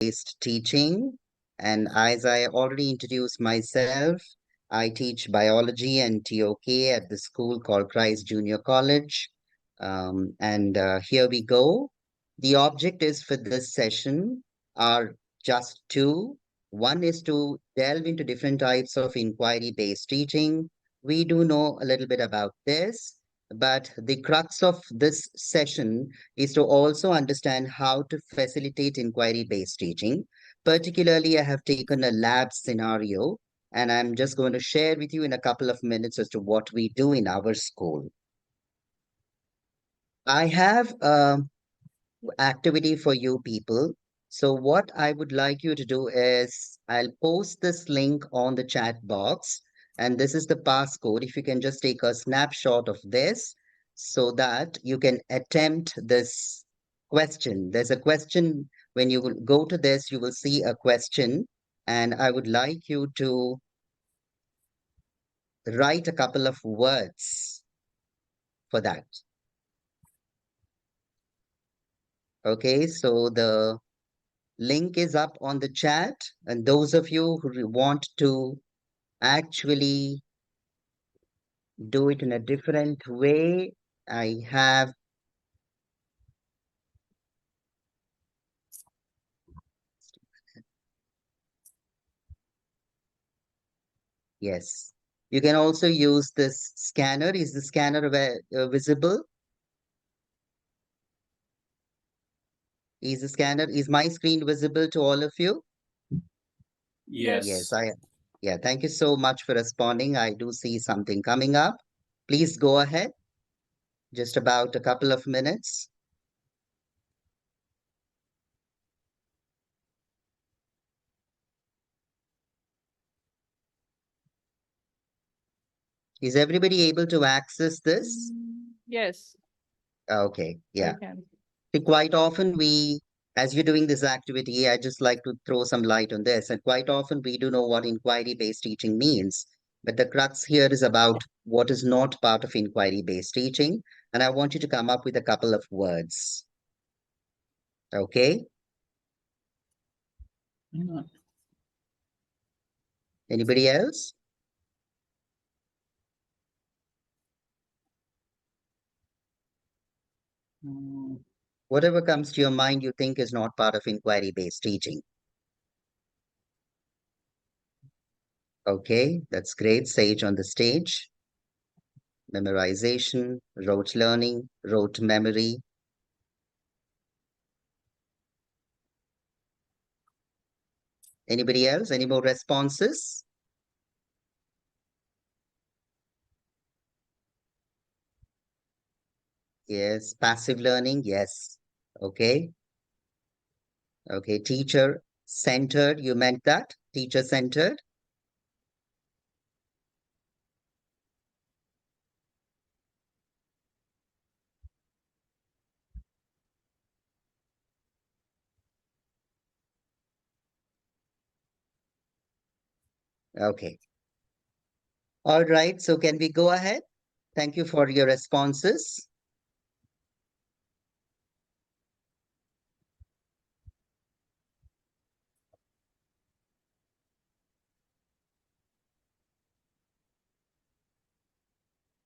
based teaching. And as I already introduced myself, I teach biology and TOK at the school called Christ Junior College. And here we go. The objectives for this session are just two. One is to delve into different types of inquiry based teaching. We do know a little bit about this, but the crux of this session is to also understand how to facilitate inquiry-based teaching. Particularly, I have taken a lab scenario, and I'm just going to share with you in a couple of minutes as to what we do in our school. I have activity for you people. So what I would like you to do is I'll post this link on the chat box, and this is the passcode. If you can just take a snapshot of this so that you can attempt this question. There's a question when you will go to this, you will see a question, and I would like you to write a couple of words for that. Okay, so the link is up on the chat, and those of you who want to actually do it in a different way, I have yes. You can also use this scanner. Is the scanner visible? Is my screen visible to all of you? Yes, Yes. yeah, thank you so much for responding. I do see something coming up. Please go ahead. Just about a couple of minutes. Is everybody able to access this? Yes, Okay, I yeah. can. Quite often as you're doing this activity, I just like to throw some light on this. And quite often we do know what inquiry-based teaching means. But the crux here is about what is not part of inquiry-based teaching. And I want you to come up with a couple of words. Okay? Yeah. Anybody else? Mm, Whatever comes to your mind you think is not part of inquiry-based teaching. Okay, that's great. Sage on the stage. Memorization, rote learning, rote memory. Anybody else? Any more responses? Yes. Passive learning. Yes. Okay. Okay. Teacher centered. You meant that? Teacher centered. Okay. All right. So can we go ahead? Thank you for your responses.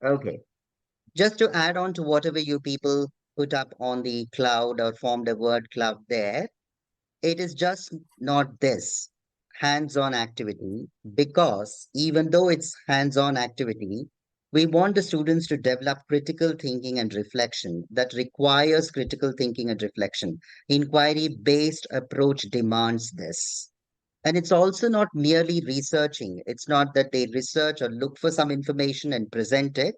Okay. Just to add on to whatever you people put up on the cloud or formed a word cloud there, it is just not this hands-on activity, because even though it's hands-on activity, we want the students to develop critical thinking and reflection that requires critical thinking and reflection. Inquiry-based approach demands this. And it's also not merely researching. It's not that they research or look for some information and present it,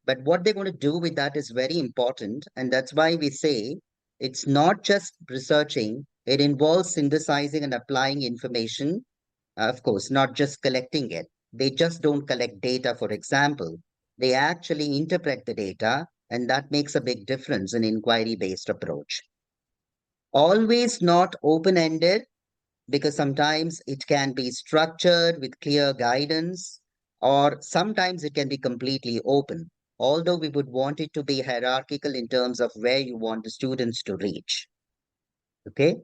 but what they're going to do with that is very important. And that's why we say it's not just researching, it involves synthesizing and applying information. Of course, not just collecting it. They just don't collect data, for example. They actually interpret the data, and that makes a big difference in inquiry-based approach. Always not open-ended, because sometimes it can be structured with clear guidance, or sometimes it can be completely open, although we would want it to be hierarchical in terms of where you want the students to reach. Okay?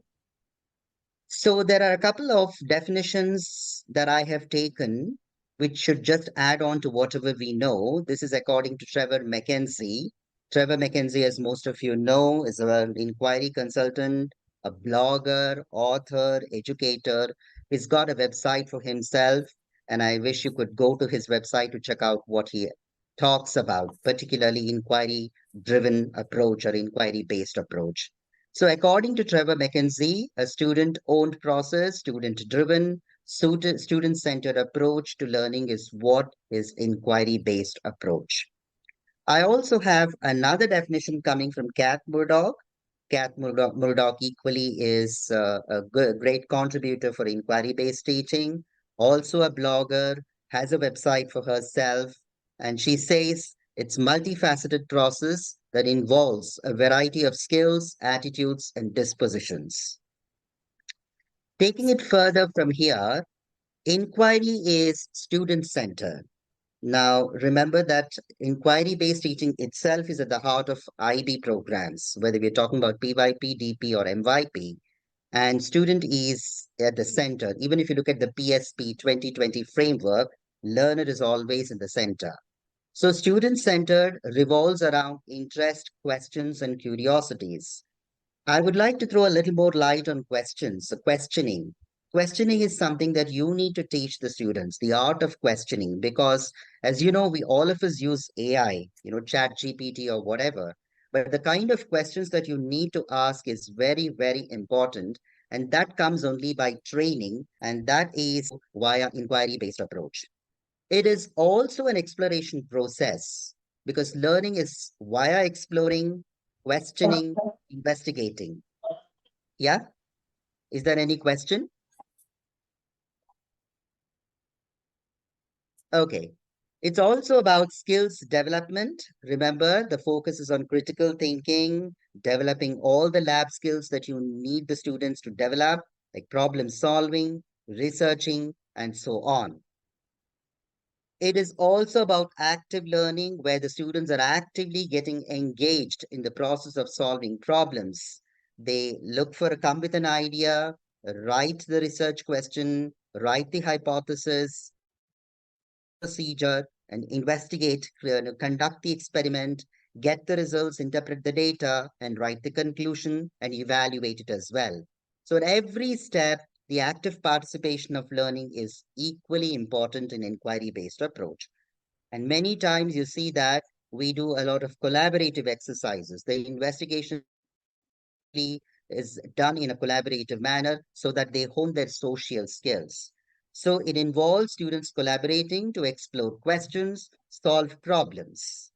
So there are a couple of definitions that I have taken, which should just add on to whatever we know. This is according to Trevor McKenzie. Trevor McKenzie, as most of you know, is an inquiry consultant, a blogger, author, educator. He's got a website for himself, and I wish you could go to his website to check out what he talks about, particularly inquiry driven approach or inquiry based approach. So, according to Trevor McKenzie, a student owned process, student driven, student centered approach to learning is what is inquiry based approach. I also have another definition coming from Kat Murdoch. Murdoch equally is great contributor for inquiry based teaching, also a blogger, has a website for herself, and she says it's multifaceted process that involves a variety of skills, attitudes, and dispositions. Taking it further from here, inquiry is student centered. Now, remember that inquiry based teaching itself is at the heart of IB programs, whether we're talking about PYP, DP, or MYP. And student is at the center. Even if you look at the PSP 2020 framework, learner is always in the center. So, student centered revolves around interest, questions, and curiosities. I would like to throw a little more light on questions, so questioning. Questioning is something that you need to teach the students, the art of questioning, because as you know, we all of us use AI, Chat GPT or whatever. But the kind of questions that you need to ask is very, very important. And that comes only by training, and that is via inquiry-based approach. It is also an exploration process because learning is via exploring, questioning, investigating. Yeah? Is there any question? Okay. It's also about skills development. Remember, the focus is on critical thinking, developing all the lab skills that you need the students to develop, like problem solving, researching, and so on. It is also about active learning where the students are actively getting engaged in the process of solving problems. They look for, come with an idea, write the research question, write the hypothesis, procedure, and investigate, conduct the experiment, get the results, interpret the data, and write the conclusion and evaluate it as well. So, at every step, the active participation of learning is equally important in inquiry based approach. And many times you see that we do a lot of collaborative exercises. The investigation is done in a collaborative manner so that they hone their social skills. So it involves students collaborating to explore questions, solve problems.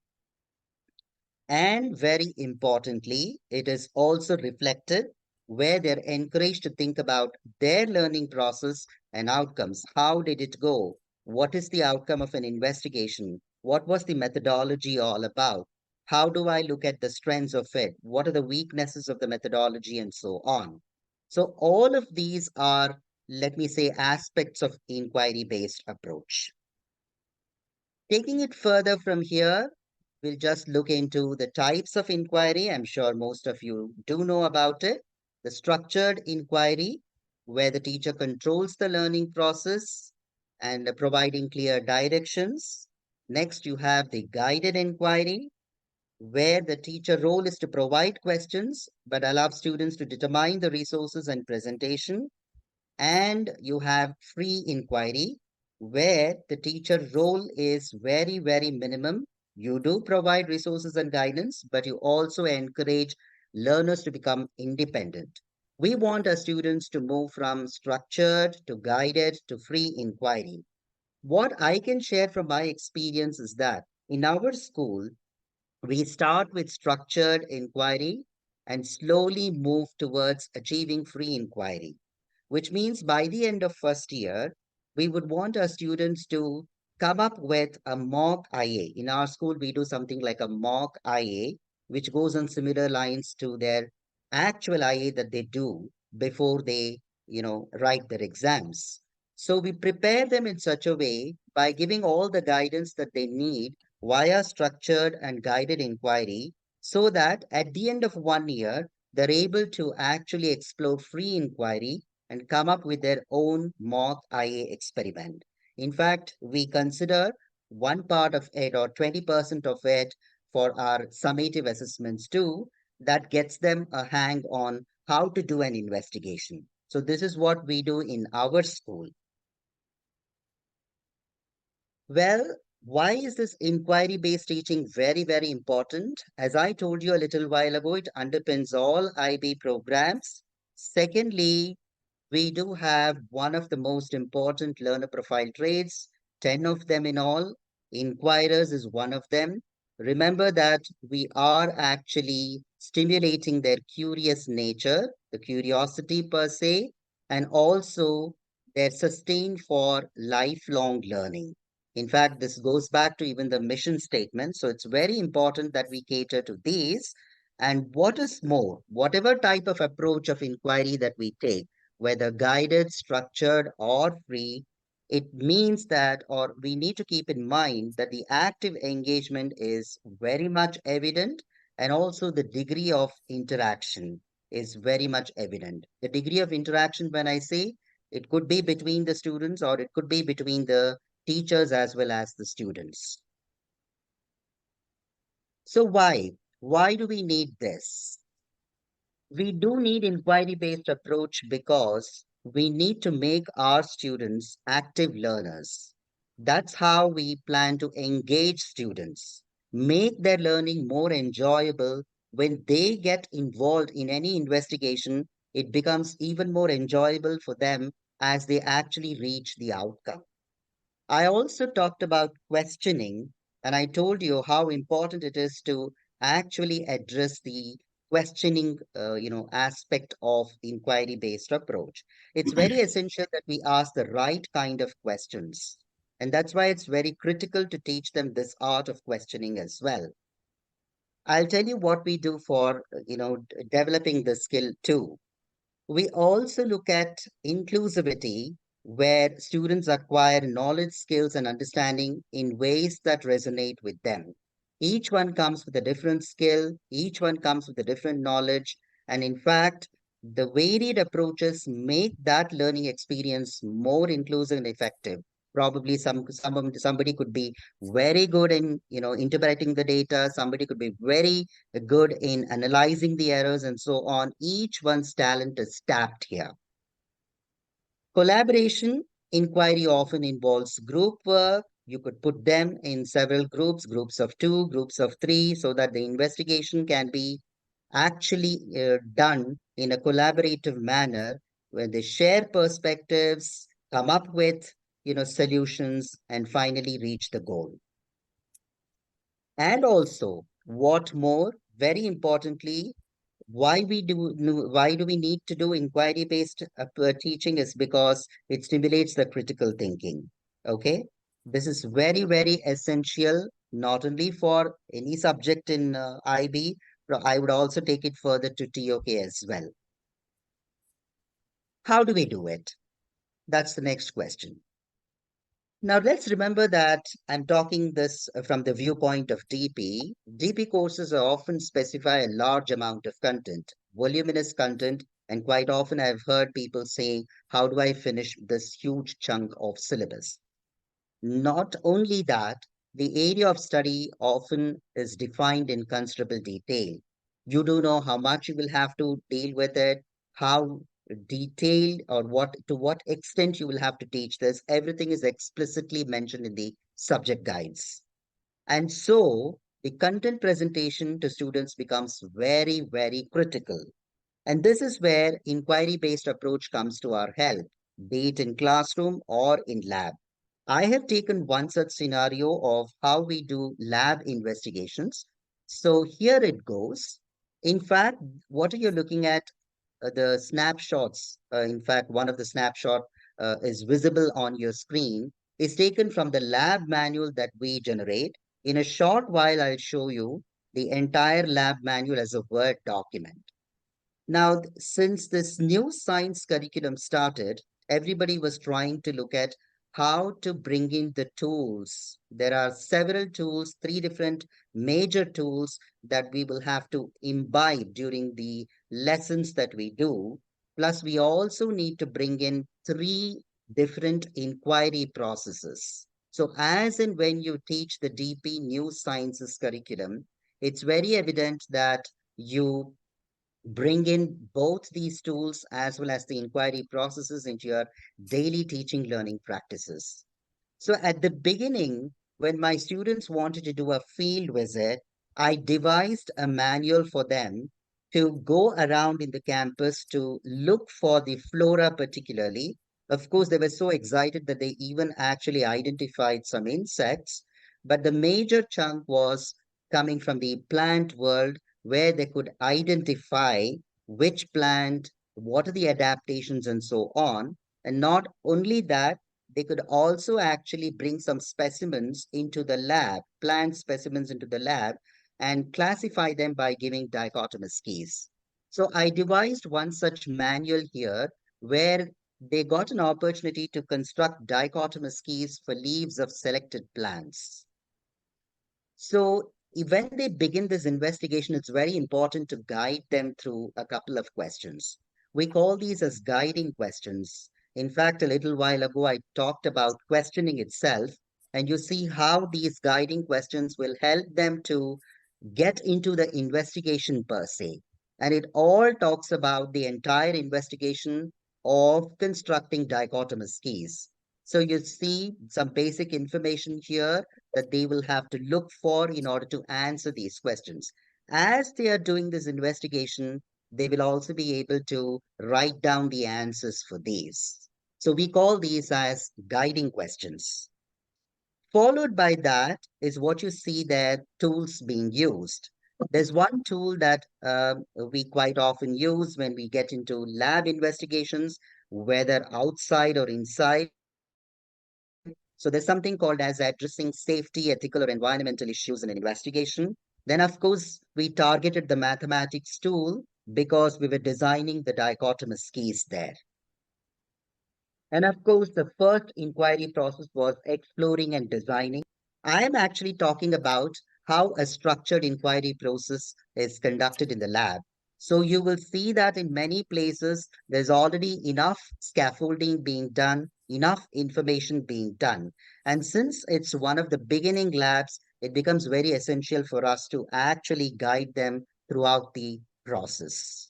And very importantly, it is also reflected where they're encouraged to think about their learning process and outcomes. How did it go? What is the outcome of an investigation? What was the methodology all about? How do I look at the strengths of it? What are the weaknesses of the methodology and so on? So all of these are, let me say, aspects of inquiry based approach. Taking it further from here, we'll just look into the types of inquiry. I'm sure most of you do know about it. The structured inquiry, where the teacher controls the learning process and providing clear directions. Next, you have the guided inquiry, where the teacher role is to provide questions but allow students to determine the resources and presentation. And you have free inquiry, where the teacher role is very, very minimum. You do provide resources and guidance, but you also encourage learners to become independent. We want our students to move from structured to guided to free inquiry. What I can share from my experience is that in our school, we start with structured inquiry and slowly move towards achieving free inquiry, which means by the end of first year, we would want our students to come up with a mock IA. In our school, we do something like a mock IA, which goes on similar lines to their actual IA that they do before they, write their exams. So we prepare them in such a way by giving all the guidance that they need via structured and guided inquiry so that at the end of one year, they're able to actually explore free inquiry and come up with their own mock IA experiment. In fact, we consider one part of it or 20% of it for our summative assessments too. That gets them a hang on how to do an investigation. So, this is what we do in our school. Well, why is this inquiry based teaching very, very important? As I told you a little while ago, it underpins all IB programs. Secondly, we do have one of the most important learner profile traits, 10 of them in all. Inquirers is one of them. Remember that we are actually stimulating their curious nature, the curiosity per se, and also their sustain for lifelong learning. In fact, this goes back to even the mission statement. So it's very important that we cater to these. And what is more, whatever type of approach of inquiry that we take, whether guided, structured, or free, it means that, or we need to keep in mind that the active engagement is very much evident, and also the degree of interaction is very much evident. The degree of interaction, when I say, it could be between the students or it could be between the teachers as well as the students. So, why? Why do we need this? We do need inquiry based approach because we need to make our students active learners. That's how we plan to engage students, make their learning more enjoyable. When they get involved in any investigation, it becomes even more enjoyable for them as they actually reach the outcome. I also talked about questioning, and I told you how important it is to actually address the questioning, aspect of inquiry-based approach. It's very essential that we ask the right kind of questions, and that's why it's very critical to teach them this art of questioning as well. I'll tell you what we do for, developing the skill too. We also look at inclusivity, where students acquire knowledge, skills, and understanding in ways that resonate with them. Each one comes with a different skill, each one comes with a different knowledge, and in fact, the varied approaches make that learning experience more inclusive and effective. Probably somebody could be very good in interpreting the data, somebody could be very good in analyzing the errors and so on. Each one's talent is tapped here. Collaboration inquiry often involves group work. You could put them in several groups, groups of two, groups of three, so that the investigation can be actually done in a collaborative manner where they share perspectives, come up with solutions, and finally reach the goal. And also, what more, very importantly, why do we need to do inquiry based teaching is because it stimulates the critical thinking. Okay, this is very, very essential, not only for any subject in IB, but I would also take it further to TOK as well. How do we do it? That's the next question. Now, let's remember that I'm talking this from the viewpoint of DP. DP courses are often specify a large amount of content, voluminous content, and quite often I've heard people saying, how do I finish this huge chunk of syllabus? Not only that, the area of study often is defined in considerable detail. You do know how much you will have to deal with it, how detailed or what extent you will have to teach this. Everything is explicitly mentioned in the subject guides. And so the content presentation to students becomes very, very critical. And this is where inquiry based approach comes to our help, be it in classroom or in lab. I have taken one such scenario of how we do lab investigations. So here it goes. In fact, what are you looking at? The snapshots. In fact, one of the snapshot is visible on your screen. Is taken from the lab manual that we generate. In a short while, I'll show you the entire lab manual as a Word document. Now, since this new science curriculum started, everybody was trying to look at how to bring in the tools. There are several tools, three different major tools that we will have to imbibe during the lessons that we do. Plus, we also need to bring in three different inquiry processes. So, as and when you teach the DP New Sciences curriculum, it's very evident that you bring in both these tools as well as the inquiry processes into your daily teaching learning practices. So at the beginning, when my students wanted to do a field visit, I devised a manual for them to go around in the campus to look for the flora particularly. Of course, they were so excited that they even actually identified some insects, but the major chunk was coming from the plant world where they could identify which plant, what are the adaptations, and so on. And not only that, they could also actually bring some specimens into the lab, plant specimens into the lab, and classify them by giving dichotomous keys. So I devised one such manual here where they got an opportunity to construct dichotomous keys for leaves of selected plants. So when they begin this investigation, it's very important to guide them through a couple of questions. We call these as guiding questions. In fact, a little while ago, I talked about questioning itself, and you see how these guiding questions will help them to get into the investigation per se. And it all talks about the entire investigation of constructing dichotomous keys. So you see some basic information here that they will have to look for in order to answer these questions. As they are doing this investigation, they will also be able to write down the answers for these. So we call these as guiding questions. Followed by that is what you see there, tools being used. There's one tool that we quite often use when we get into lab investigations, whether outside or inside. So there's something called as addressing safety, ethical, or environmental issues in an investigation. Then, of course, we targeted the mathematics tool because we were designing the dichotomous keys there. And of course, the first inquiry process was exploring and designing. I am actually talking about how a structured inquiry process is conducted in the lab. So you will see that in many places, there's already enough scaffolding being done, enough information being done. And since it's one of the beginning labs, it becomes very essential for us to actually guide them throughout the process.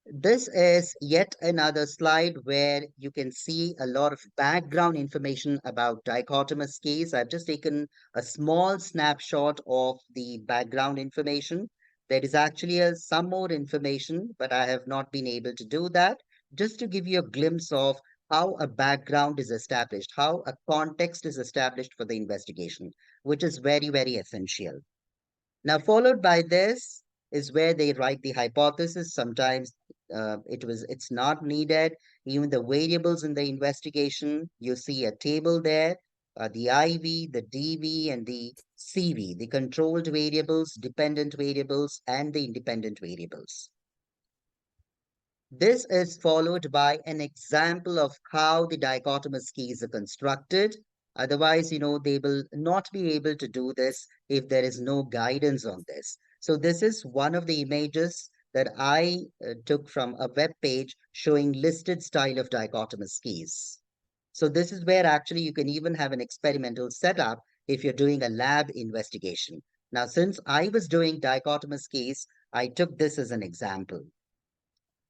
This is yet another slide where you can see a lot of background information about dichotomous case. I've just taken a small snapshot of the background information. There is actually some more information, but I have not been able to do that. Just to give you a glimpse of how a background is established, how a context is established for the investigation, which is very, very essential. Now, followed by this is where they write the hypothesis. Sometimes it's not needed. Even the variables in the investigation, you see a table there, the IV, the DV, and the CV, the controlled variables, dependent variables, and the independent variables. This is followed by an example of how the dichotomous keys are constructed. Otherwise, they will not be able to do this if there is no guidance on this. So this is one of the images that I took from a web page showing listed style of dichotomous keys. So this is where actually you can even have an experimental setup if you're doing a lab investigation. Now, since I was doing dichotomous keys, I took this as an example.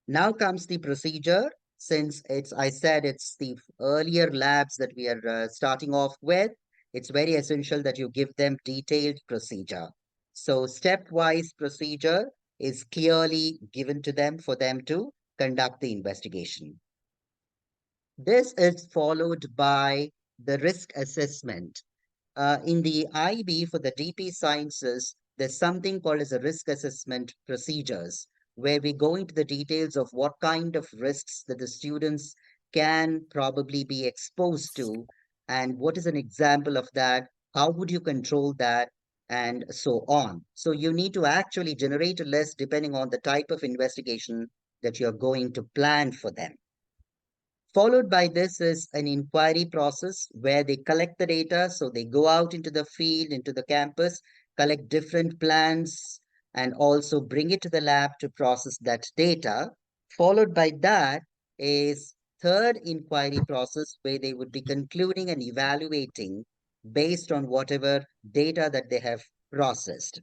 Now comes the procedure. Since I said it's the earlier labs that we are starting off with, it's very essential that you give them detailed procedure. So stepwise procedure is clearly given to them for them to conduct the investigation. This is followed by the risk assessment. In the IB for the DP sciences, there's something called as a risk assessment procedures, where we go into the details of what kind of risks that the students can probably be exposed to, and what is an example of that, how would you control that, and so on. So you need to actually generate a list depending on the type of investigation that you're going to plan for them. Followed by this is an inquiry process where they collect the data. So they go out into the field, into the campus, collect different plans, and also bring it to the lab to process that data. Followed by that is third inquiry process where they would be concluding and evaluating based on whatever data that they have processed.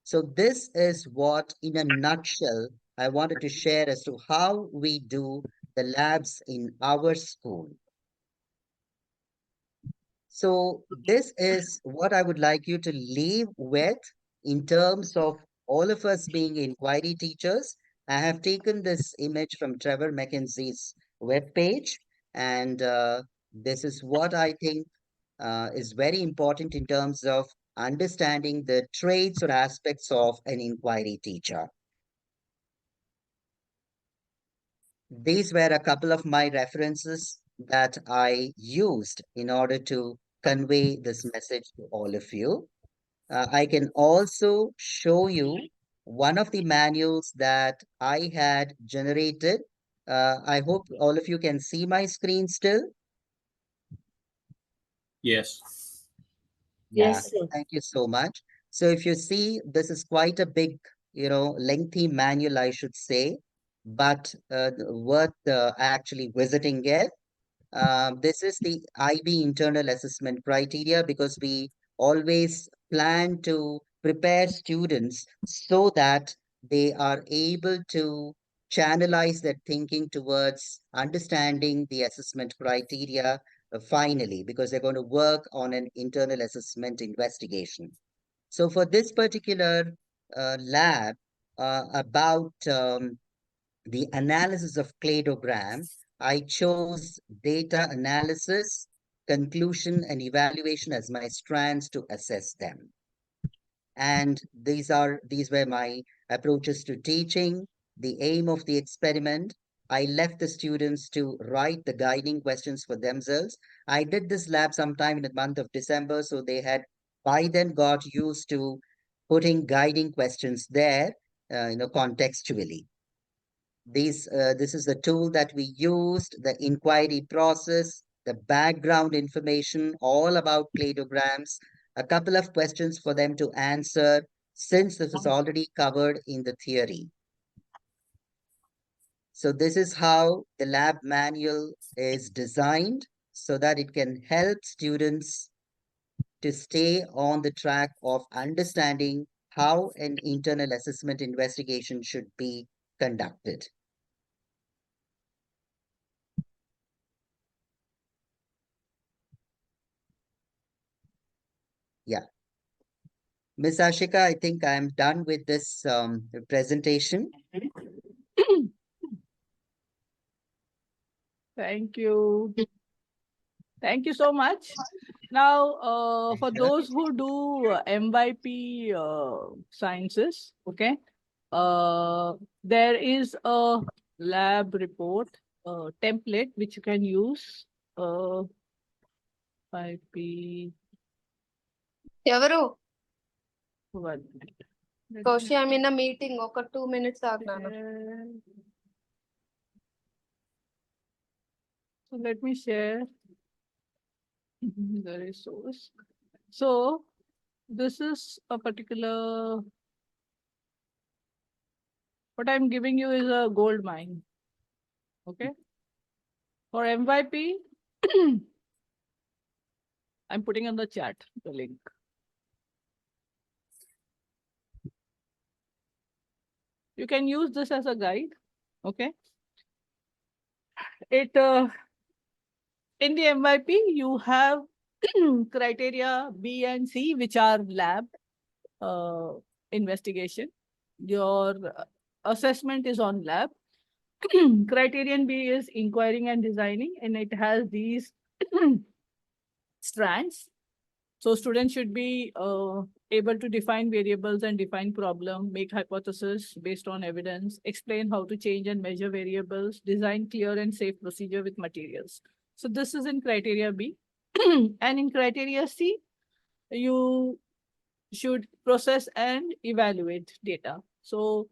So this is what, in a nutshell, I wanted to share as to how we do the labs in our school. So this is what I would like you to leave with in terms of all of us being inquiry teachers. I have taken this image from Trevor McKenzie's webpage, and this is what I think is very important in terms of understanding the traits or aspects of an inquiry teacher. These were a couple of my references that I used in order to convey this message to all of you. I can also show you one of the manuals that I had generated. I hope all of you can see my screen still. Yes. Yeah, Yes, sir. thank you so much. So if you see, this is quite a big, lengthy manual, I should say, but worth actually visiting it. This is the IB internal assessment criteria because we always plan to prepare students so that they are able to channelize their thinking towards understanding the assessment criteria finally, because they're going to work on an internal assessment investigation. So for this particular lab about the analysis of cladogram, I chose data analysis, conclusion, and evaluation as my strands to assess them. And these were my approaches to teaching. The aim of the experiment, I left the students to write the guiding questions for themselves. I did this lab sometime in the month of December, so they had by then got used to putting guiding questions there, contextually. This is the tool that we used, the inquiry process, the background information, all about cladograms, a couple of questions for them to answer, since this was already covered in the theory. So this is how the lab manual is designed so that it can help students to stay on the track of understanding how an internal assessment investigation should be conducted. Yeah. Miss Ashika, I think I'm done with this presentation. Thank you. Thank you so much. Now, for Pleasure. those who do MYP sciences, okay, there is a lab report template which you can use. MYP. ఎవరు 1 minute. Let Kaushi me I mean meeting ఒక 2 minutes ఆగినాను share. So let me share the resource. So this is a particular, what I'm giving you is a gold mine. Okay. For MYP, I'm putting in the chat the link. You can use this as a guide. Okay. It in the MYP, you have criteria B and C, which are lab investigation. Your assessment is on lab. Criterion B is inquiring and designing, and it has these strands. So students should be able to define variables and define problem, make hypothesis based on evidence, explain how to change and measure variables, design clear and safe procedure with materials. So this is in criteria B. And in criteria C, you should process and evaluate data. So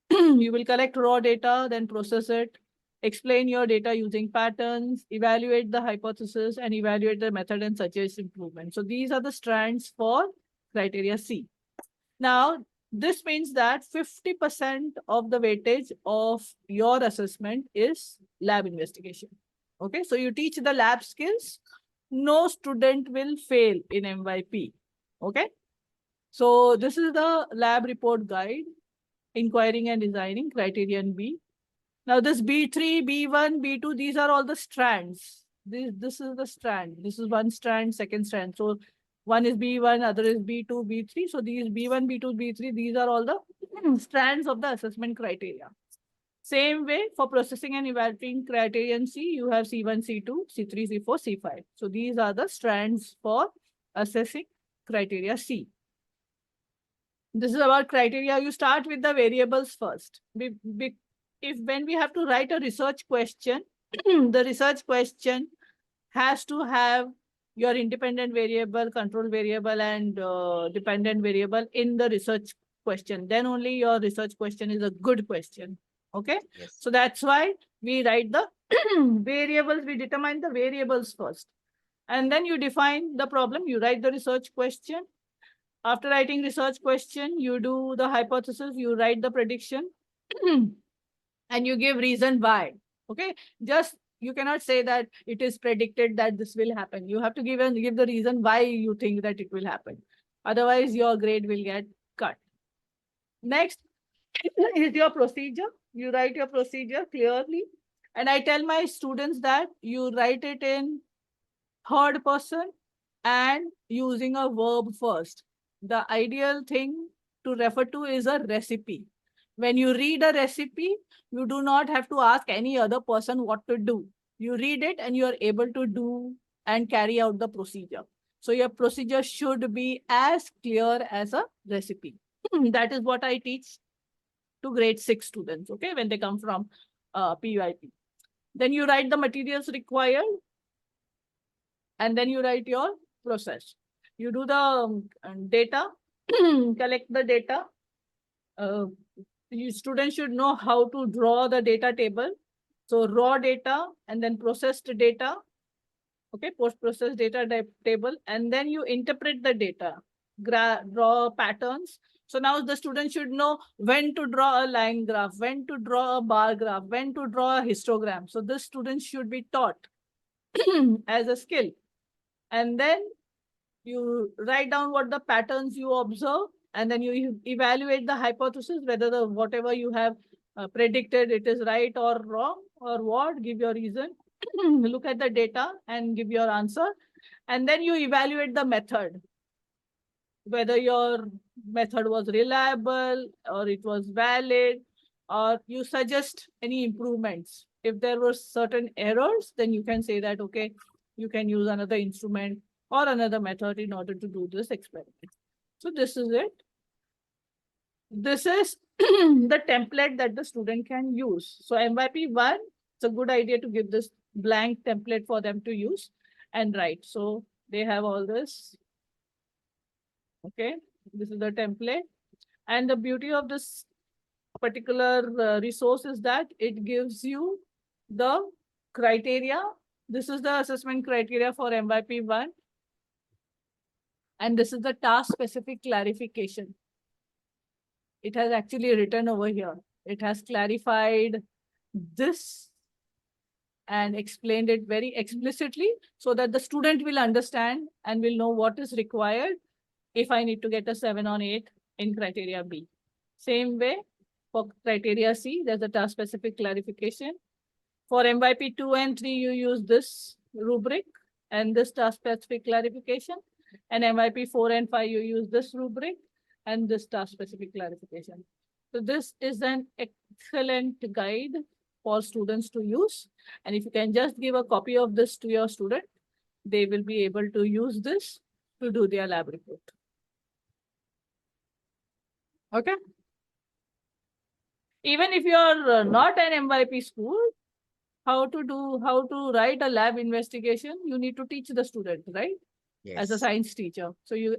you will collect raw data, then process it, explain your data using patterns, evaluate the hypothesis, and evaluate the method and suggest improvement. So these are the strands for criteria C. Now, This means that 50% of the weightage of your assessment is lab investigation. Okay, so you teach the lab skills, no student will fail in MYP. Okay, so this is the lab report guide, inquiring and designing, criterion B. Now this B3, B1, B2, these are all the strands. This is the strand. This is one strand, second strand. So one is B1, other is B2, B3. So these B1, B2, B3, these are all the strands of the assessment criteria. Same way for processing and evaluating criterion C, you have C1, C2, C3, C4, C5. So these are the strands for assessing criteria C. This is about criteria. You start with the variables first. If when we have to write a research question, the research question has to have your independent variable, control variable, and dependent variable in the research question. Then only your research question is a good question. Okay. Yes. So that's why we write the variables. We determine the variables first. And then you define the problem. You write the research question. After writing research question, you do the hypothesis, you write the prediction, and you give reason why. Okay. Just you cannot say that it is predicted that this will happen. You have to give the reason why you think that it will happen. Otherwise, your grade will get cut. Next is your procedure. You write your procedure clearly. And I tell my students that you write it in third person and using a verb first. The ideal thing to refer to is a recipe. When you read a recipe, you do not have to ask any other person what to do. You read it and you are able to do and carry out the procedure. So your procedure should be as clear as a recipe. That is what I teach to grade 6 students, okay, when they come from PYP. Then you write the materials required, and then you write your process. You do the data, collect the data. Students should know how to draw the data table. So raw data and then processed data, okay, post-processed data table, and then you interpret the data, draw patterns. So now the student should know when to draw a line graph, when to draw a bar graph, when to draw a histogram. So this student should be taught as a skill. And then you write down what the patterns you observe, and then you evaluate the hypothesis, whether the whatever you have predicted it is right or wrong or what, give your reason, look at the data and give your answer. And then you evaluate the method, whether your method was reliable or it was valid, or you suggest any improvements. If there were certain errors, then you can say that, okay, you can use another instrument or another method in order to do this experiment. So this is it. This is the template that the student can use. So MYP 1, it's a good idea to give this blank template for them to use and write. So they have all this. Okay, this is the template. And the beauty of this particular resource is that it gives you the criteria. This is the assessment criteria for MYP 1. And this is the task specific clarification. It has actually written over here. It has clarified this and explained it very explicitly so that the student will understand and will know what is required if I need to get a 7 on 8 in criteria B. Same way for criteria C, there's a task specific clarification. For MYP 2 and 3, you use this rubric and this task specific clarification. And MYP 4 and 5, you use this rubric and this task specific clarification. So this is an excellent guide for students to use. And if you can just give a copy of this to your student, they will be able to use this to do their lab report. Okay. Even if you are not an MYP school, how to write a lab investigation, you need to teach the student, right? Yes. As a science teacher. So you